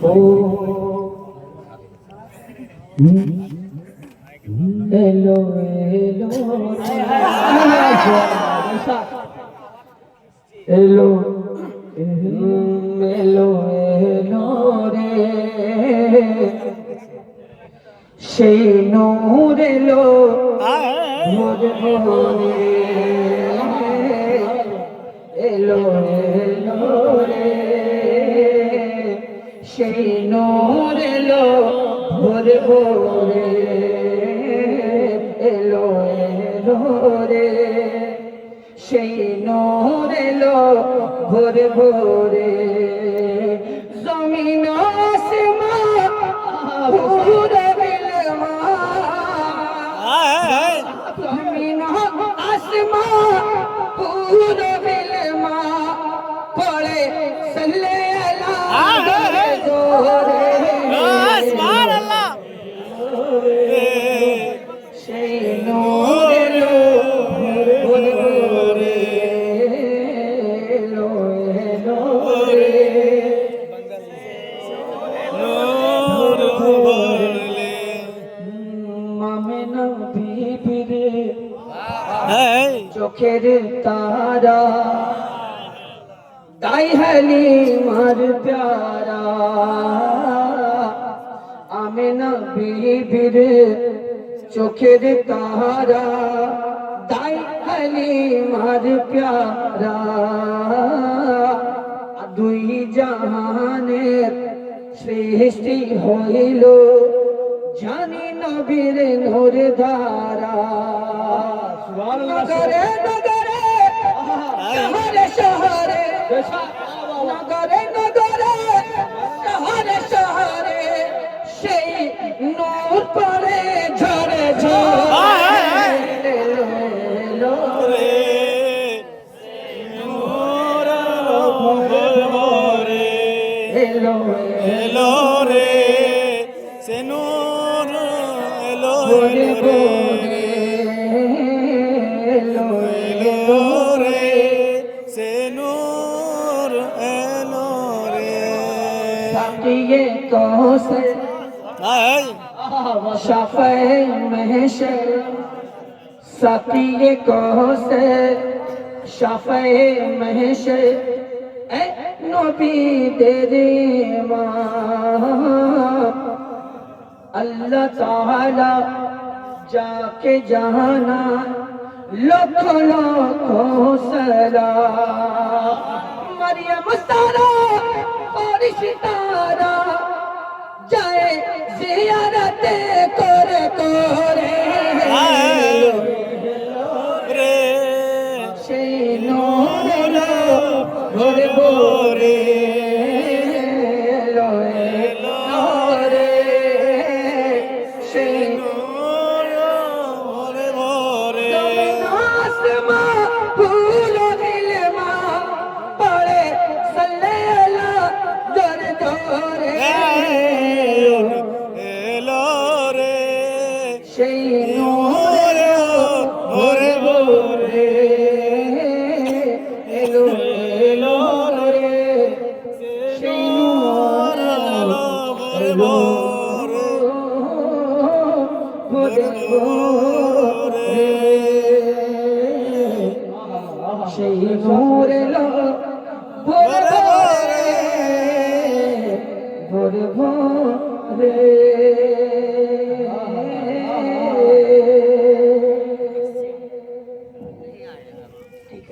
এলো এলো এলো এলো এলো রে সেই নূর এলো ভোর ভোরে এলো এলো রে সেই নূর এলো ভোর ভোরে এলো এলো রে সেই নূর এলো ভোর ভোরে জমিন আসমান পুরো বিলমা জমিন আসমান পুরো বিলমা পড়ে সল্লে আলা জোরে সুবহানাল্লাহ সেই নূর এলো ভোর ভোরে এলো এলো রে নূর ভোরে মামেনা বিবিরে চোখের তারা গাই হালিমার প্যারা আমেনা বিবির চোখের তারা গাই হালিমার প্যারা দুই জাহানের সৃষ্টি হইল জানি নবীর নূর ধারা নগরে নগরে শহরে শহরে নগরে নগরে শহরে শহরে সেই নূর পড়ে ঝরে ঝরে এলো এলো রে নূর ভোরে এলো এলো রে সে নূর এলো ভোরে ভোরে এলো এলো রে সে নূর এলো রে সাকিয়ে কৌসর শাফায়ে महशर সাকিয়ে কৌসর শাফায়ে महशर এ নবীদের ইমাম আল্লাহ তাআলা যাকে জানা লক্ষ লক্ষ সালাম মরিয়ম সারা ফরিশতারা যায় জিয়ারতে করে করে রে সেই নূর এলো ভোরে ভোরে এলো এলো রে সেই নূর ভোরে ভোরে আসমান ফুলো দিলমা পড়ে সল্লে আলা জোরে জোরে এলো রে সেই নূর ভোরে ভোরে এলো এলো রে সেই নূর ভোরে ভোরে ভোরে ভোরে সেই নূর এলো ভোরে ভোরে ভোরে ভোরে